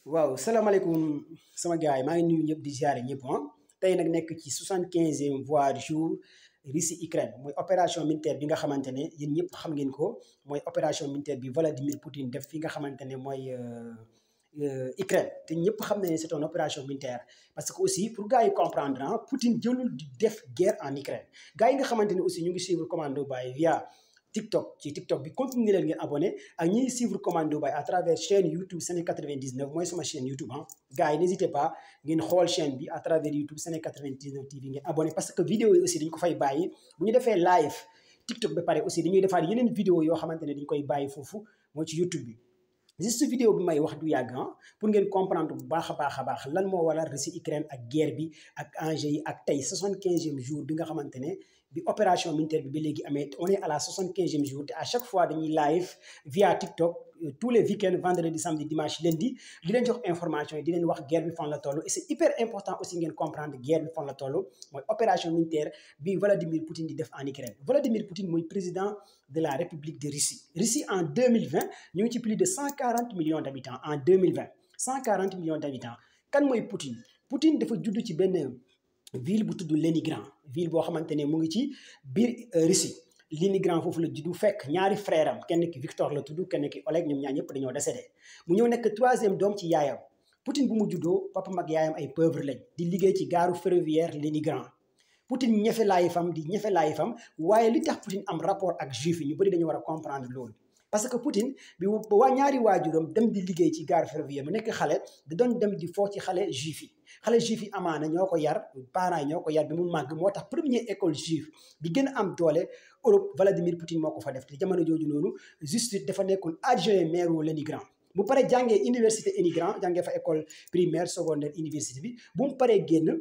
waaw salaamaaleykum sama gars yi maa ngi nuyu ñëpp di ziare ñëpp tey nag nekk ci 75e voie du jour Russie Ukraine mooy opération militaire bi nga xamante ne yéen ñëpp xam ngeen ko mooy opération militaire bi Vladimir Poutine def fi nga xamante ne mooy Ukraine te ñëpp xam nañ ne c'est une opération militaire parce que aussi pour gars yi comprendre Poutine jëlul di def guerre en Ukraine gars yi nga xamante ne aussi ñu ngi suivre Commando Baye via TikTok ci TikTok bi continuer leen ngeen abonné ak ñiy suivre Commando Baye à travers chaîne YouTube Séné 99 mooy sama chaîne YouTube gars yi n'hésitez pas ngeen xool chaîne bi à travers YouTube Séné 99 TV ngeen abonné parce que vidéo yi aussi dañ ko fay bàyyi bu ñu defee live TikTok ba pare aussi dañuy defaat yeneen vidéo yoo xamante ne dañ koy bàyyi foofu mooy ci YouTube bi juste vidéo bi may wax du yàgg pour ngeen comprendre bu baax a baax lan moo waral Russie Ukraine ak guerre bi ak enjeu yi ak tey 75e jour bi nga xamante ne bi opération militaire bi ba léegi amee on est à la 75e jour te à chaque fois dañuy live via TikTok tous les week-ends vendredi samedi dimanche lundi di leen jox information yi di leen wax guerre bi fan la toll et c'est hyper important aussi ngeen comprendre guerre bi fan la toll mooy opération militaire bi Vladimir Poutine di def en Ukraine. Vladimir Poutine mooy président de la République de Russie. Russie en 2020 ñu ngi ci plus de 140 millions d'habitants en 2020 140 millions d'habitants kan mooy Poutine. Poutine dafa judd ci benn ville bu tudd Léningrad ville boo xamante ne mu ngi ci biir Russie. Léningrad foofu la juddu fekk ñaari frère am kenn ki Victor la tudd kenn ki Oleg ñoom ñaar ñëpp dañoo décédé mu ñëw nekk troisième doom ci yaayam Poutine bu mu juddoo papa mag yaayam ay pauvre lañ di liggéey ci gaaru ferroviaire Léningrad Poutine ñefe laayi fam waaye li tax Poutine am rapport ak juif yi ñu bëri dañu war a comprendre loolu parce que Poutine bi waa ñaari waajuram dem di liggéey ci gare ferroviaire mu nekk xale da doon dem di foo ci xale juif yi amaana ñoo ko yar parents yi ñoo ko yar bi mu màgg moo tax première école juif bi gën a am doole Europe Vladimir Poutine moo ko fa def te jamono jooju noonu juste dafa nekkoon adjoint maire wu Léningrad bu paree jàngee université Léningrad jàngee fa école primaire secondaire université bi bu mu paree génn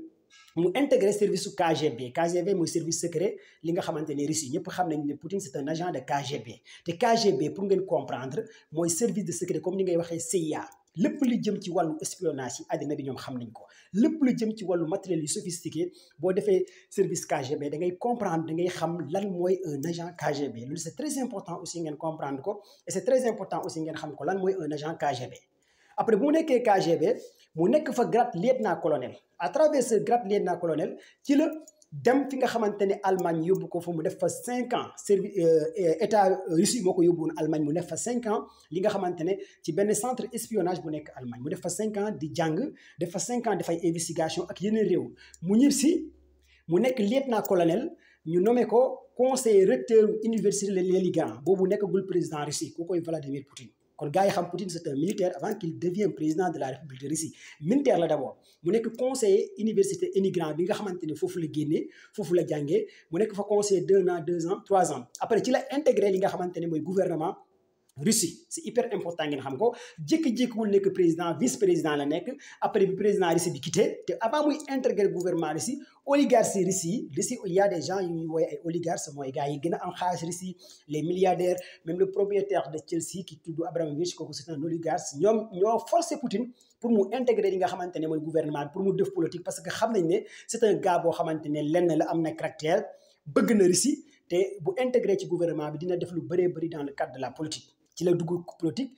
mu intégré service su KGB mooy service secret li nga xamante ne Russie ñëpp xam nañ ne Poutine c'est un agent de KGB te KGB pour ngeen comprendre mooy service de secret comme ni ngay waxee CIA lépp lu jëm ci wàllu espionnage yi àddina bi ñoom xam nañ ko lépp lu jëm ci wàllu matériel yu sophistiqué boo defee service KGB da ngay comprendre da ngay xam lan mooy un agent KGB loolu c'est très important aussi ngeen comprendre ko et c'est très important aussi ngeen xam ko lan mooy un agent KGB après bu mu nekkee KGB mu nekk fa grade lieutenant-colonel à travers ce grade lieutenant-colonel ci la dem fi nga xamante ne Allemagne yóbbu ko fa mu def fa 5 ans état Russie moo ko yóbbu woon Allemagne mu def fa 5 ans li nga xamante ne ci benn centre espionnage bu nekk Allemagne mu def fa 5 ans di jàng def fa 5 ans dafay investigation ak yeneen réew mu ñib si mu nekk lieutenant-colonel ñu nommé ko conseiller recteur université Léningrad boobu nekkagul président Russie ku koy Vladimir Poutine. kon gars yi xam Poutine c'est un militaire avant qu'il devienne président de la République de Russie militaire la d'abord mu nekk conseiller université Léningrad bi nga xamante ne foofu la génnee foofu la jàngee mu nekk fa conseiller 2 ans 3 ans après ci la intégré li nga xamante ne mooy gouvernement Russie c'est hyper important ngeen xam ko jékki-jékkiwul nekk président vice-président la nekk après bi président Russie bi quitté te avant muy intégrer gouvernement Russie oligarchie Russie il y a des gens yu ñuy wooye ay oligarches mooy gars yi gën a am xaalis Russie les milliardaires même le propriétaire de Chelsea ki tudd Abramovich kooku c'est un oligarque ñoom ñoo forcé Poutine pour mu intégrer li nga xamante ne mooy gouvernement pour mu def politique parce que xam nañ ne c'est un gars boo xamante ne lenn la am na caractère bëgg na Russie te bu intégré ci gouvernement bi dina def lu bëree bëri dans le cadre de la politique ci la dugg politique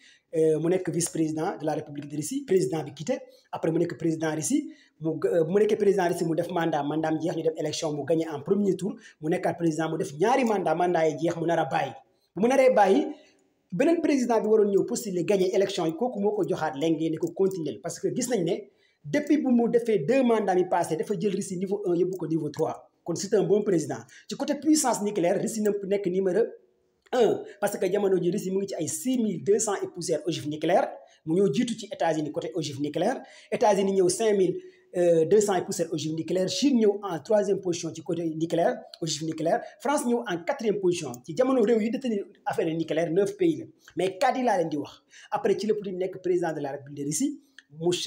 mu nekk vice-président de la République de Russie président bi quitté après mu nekk président Russie mu nekkee président Russie mu def mandaam jeex ñu def élection mu gagné en premier tour mu nekkaat président mu def ñaari mandat yi jeex mu nar a bàyyi bu mu naree bàyyi beneen président bi waroon ñëw postuler gagné élection yi kooku moo ko joxaat léegi ne ko continuer parce que gis nañ ne depuis bu mu defee 2 mandats yi passé dafa jël Russie niveau 1 yóbbu ko niveau 3 kon c'est un bon président ci côté puissance nucléaire Russie nekk numéro 1 parce que jamono ji Russie mu ngi ci ay 6200 et poussière ogive nucléaire mu ñëw jiitu ci États-Unis côté ogive nucléaire États-Unis ñëw 5200 et poussière ogive nucléaire Chine ñëw en 3e position ci côté nucléaire ogive nucléaire France ñëw en 4e position ci jamono réew yi détenir affaire nucléaire 9 pays la mais 4 yi laa leen di wax après ci la Poutine nekk président de la République de Russie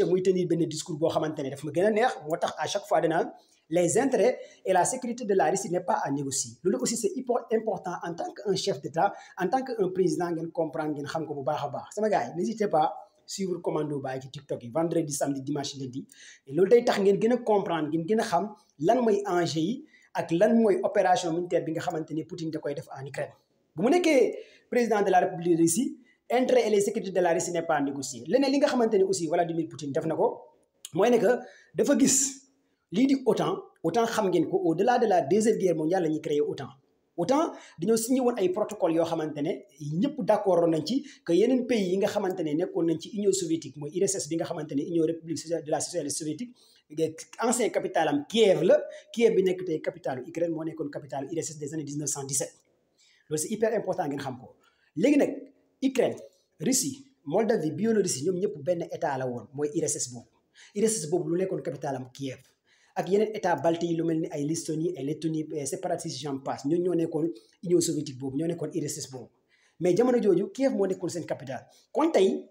muy tenir benn discours boo xamante ne daf ma gën a neex moo tax à chaque fois danaa les intérêts et la sécurité de la Russie n'est pas à négocier loolu aussi c'est hyper important en tant qu'un chef d'État en tant qu'un président ngeen comprendre ngeen xam ko bu baax a baax sama gars yi n'hésitez pas suivre Commando Baye ci TikTok yi vendredi samedi dimanche lundi loolu day tax ngeen gën a comprendre ngeen gën a xam lan mooy enjeu yi ak lan mooy opération militaire bi nga xamante ne Poutine da koy def en Ukraine bu mu nekkee président de la République de Russie intérêt et les sécurités de la Russie n'est pas négocié leneen li nga xamante ne aussi Vladimir Poutine def na ko mooy ne que dafa gis lii di OTAN xam ngeen ko au-delà de la deuxième guerre mondiale la ñuy créé OTAN dañoo signé woon ay protocole yoo xamante ne ñëpp d'accord nañ ci que yeneen pays yi nga xamante ne nekkoon nañ ci Union soviétique mooy URSS bi nga xamante ne Union république de la société soviétique ancien capital am Kiev la Kiev bi nekk tey capitalu Ukraine moo nekkoon capitalu URSS des années 1917 loolu c'est hyper important ngeen xam ko léegi nag Ukraine Russie Moldavie Biélorussie ñoom ñëpp benn état la woon mooy URSS boobu lu nekkoon capitalam Kiev ak yeneen état balte yi lu mel ni ay Estonie ay Lettonie séparatiste j'en passe ñoo nekkoon Union soviétique boobu ñoo nekkoon URSS boobu mais jamono jooju Kiev moo nekkoon seen capital kon tey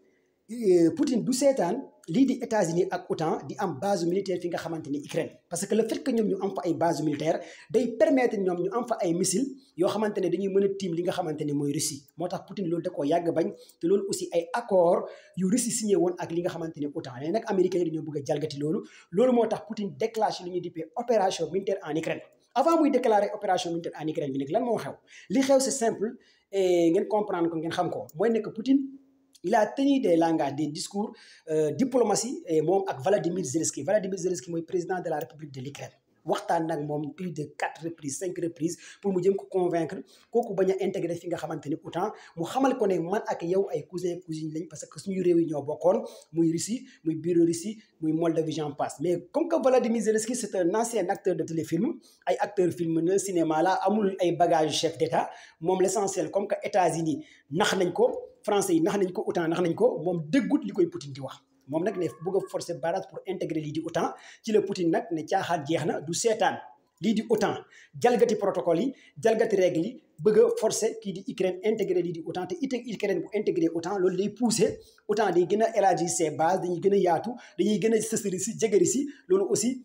Poutine du seetaan lii di États-Unis ak OTAN di am base militaire fi nga xamante ni Ukraine parce que le fait que ñoom ñu am fa ay base militaire day permettre ñoom ñu am fa ay missiles yoo xamante ne dañuy mën a tiim li nga xamante ne mooy Russie moo tax Poutine loolu da koo yàgg bañ te loolu aussi ay accord yu Russie signé woon ak li nga xamante ne OTAN léegi nag américains yi dañoo bëgg a jalgati loolu moo tax Poutine déclenché li ñuy dippee opération militaire en Ukraine avant muy déclarer opération militaire en Ukraine bi nag lan moo xew li xew c'est simple et ngeen comprendre ko ngeen xam ko mooy nekk Poutine il a tenu des langages des discours diplomatie moom ak Vladimir Zelensky mooy président de la République de l'Ukraine waxtaan nag moom plus de 4 reprises 5 reprises pour mu jëm ko convaincre kooku bañ a intégré fi nga xamante ni OTAN mu xamal ko ne man ak yow ay cousine lañ parce que suñu réew yi ñoo bokkoon muy Russie muy Biélorussie muy Moldavie j'en passe mais comme que Vladimir Zelensky c'est un ancien acteur de téléfilm ay acteur film na cinéma la amul ay bagages chef d'État moom l'essentiel comme que États-Unis nax nañ ko français yi nax nañ ko OTAN nax nañ ko moom déggut li koy Poutine di wax moom nag ne bëgg a forcer barrage pour intégrer lii di OTAN ci la Poutine nag ne caaxaan jeex na du seetaan lii di OTAN jalgati protocole yi jalgati règle yi bëgg a forcer kii di Ukraine intégrer lii di OTAN te Ukraine bu intégrer OTAN loolu day pousser OTAN day gën a élargir ses bases dañuy gën a yaatu dañuy gën a sës Russie jege Russie loolu aussi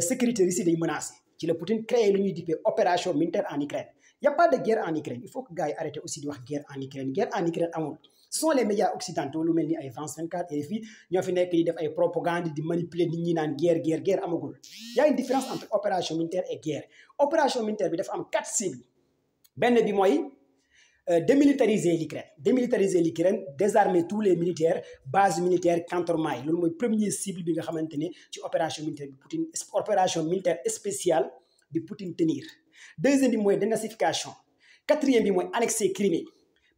sécurité Russie day menacé ci la Poutine créé lu ñuy dippee opération militaire en Ukraine y a pas de guerre en Ukraine il faut que gars yi arrêté aussi di wax guerre en Ukraine amul ce sont les médias occidentaux lu mel ni ay France 24 RFI ñoo fi nekk di def ay propagande di manipuler nit ñi naan guerre amagul y a une différence entre opération militaire et guerre opération militaire bi dafa am 4 cibles benn bi mooy démilitariser l'Ukraine désarmer tous les militaires bases militaires cantonnement yi loolu mooy premier cible bi nga xamante ne ci opération militaire bi Poutine opération militaire spéciale bi Poutine tenir deuxième bi mooy dénazification quatrième bi mooy annexer Crimée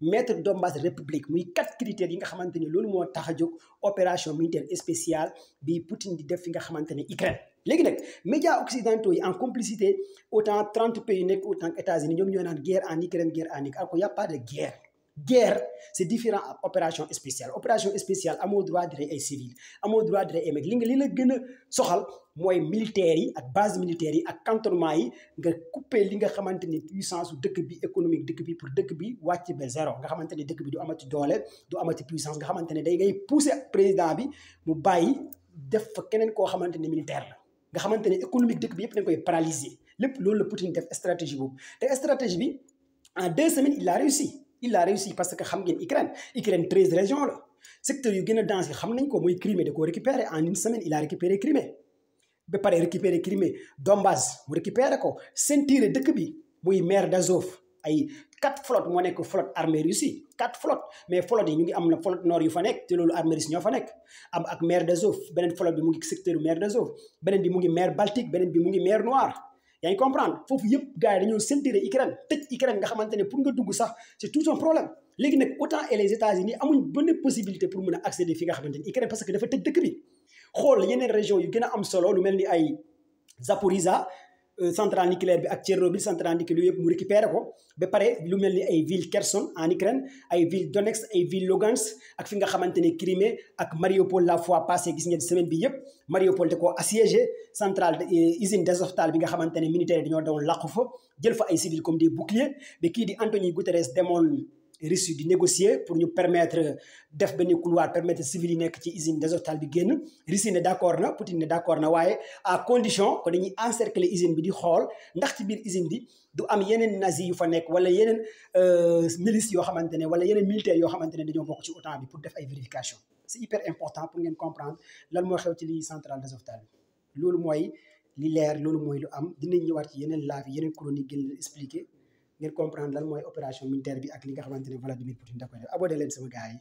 mettre Donbass république muy 4 critères yi nga xamante ni loolu moo tax a jóg opération militaire spéciale bi Poutine di def fi nga xamante ne Ukraine léegi nag médias occidentaux yi en complicité autant 30 pays nekk autant États-Unis ñoom ñoo naan guerre en Ukraine alors qu'il y a pas de guerre c'est différent ak opération spéciale amoo droit di rey ay civils amoo droit di rey ay mecs li la gën a soxal mooy militaires yi ak base militaires yi ak cantonnement yi nga couper li nga xamante ni puissance su dëkk bi économique dëkk bi pour dëkk bi wàcc ba zéro nga xamante ni dëkk bi du amati doole du amati puissance nga xamante ne day ngay pousser président bi mu bàyyi def fa keneen koo xamante ne militaire la nga xamante ne économique dëkk bi yëpp dañ koy paralyser lépp loolu la Poutine def stratégie boobu te stratégie bi en 2 semaines il a réussi parce que xam ngeen Ukraine 13 régions la secteur yu gën a dense yi xam nañ ko mooy Crimée da koo récupérer en 1 semaine il a récupéré Crimée ba pare récupérer Crimée Donbass mu récupérer ko ceinture dëkk bi muy mer d'Azov ay 4 flottes moo nekk flotte armée Russie 4 flottes mais flotte yi ñu ngi am na flotte nord yu fa nekk te loolu armée Russie ñoo fa nekk am ak mer d'Azov beneen flotte bi mu ngi secteur mer d'Azov beneen bi mu ngi mer Baltique beneen bi mu ngi mer Noire yaa ngi comprendre foofu yëpp gars yi dañoo ceinturer Ukraine tëj Ukraine nga xamante ne pour nga dugg sax c'est tout un problème léegi nag OTAN et les États-Unis amuñ benn possibilité pour mën a accéder fi nga xamante ne Ukraine parce que dafa tëj dëkk bi xool yeneen région yu gën a am solo lu mel ni ay Zaporizhzhia centrale nucléaire bi ak Tchernobyl centrale nucléaire yëpp mu récupéré ko ba pare lu mel ni ay ville Kherson en Ukraine ay ville Donetsk ay ville Lugansk ak fi nga xamante ne Crimée ak Mariupol la fois passée gis ngeen semaine bi yëpp Mariupol da koo assiégé centrale usine d'Azovstal bi nga xamante ne militaire dañoo doon làqu fa jël fa ay civils comme des boucliers ba kii di Antonio Guterres demoon Russie di négocier pour ñu permettre def benn couloir permettre civils yi nekk ci usine d'Azovstal bi génn Russie ne d'accord na Poutine ne d'accord na waaye à condition que dañuy encercler usine bi di xool ndax ci biir usine bi du am yeneen nazi yu fa nekk wala yeneen milices yoo xamante ne wala yeneen militaires yoo xamante ne dañoo bokk ci OTAN bi pour def ay vérification c'est hyper important pour ngeen comprendre lan moo xew ci li centrale d'Azovstal bi loolu mooy li leer loolu mooy lu am dinañ ñëwaat ci yeneen live yeneen chronique gën leen expliquer ngeen comprendre lan mooy opération militaire bi ak li nga xamante ne Vladimir Poutine da koy def abonné leen sama gars yi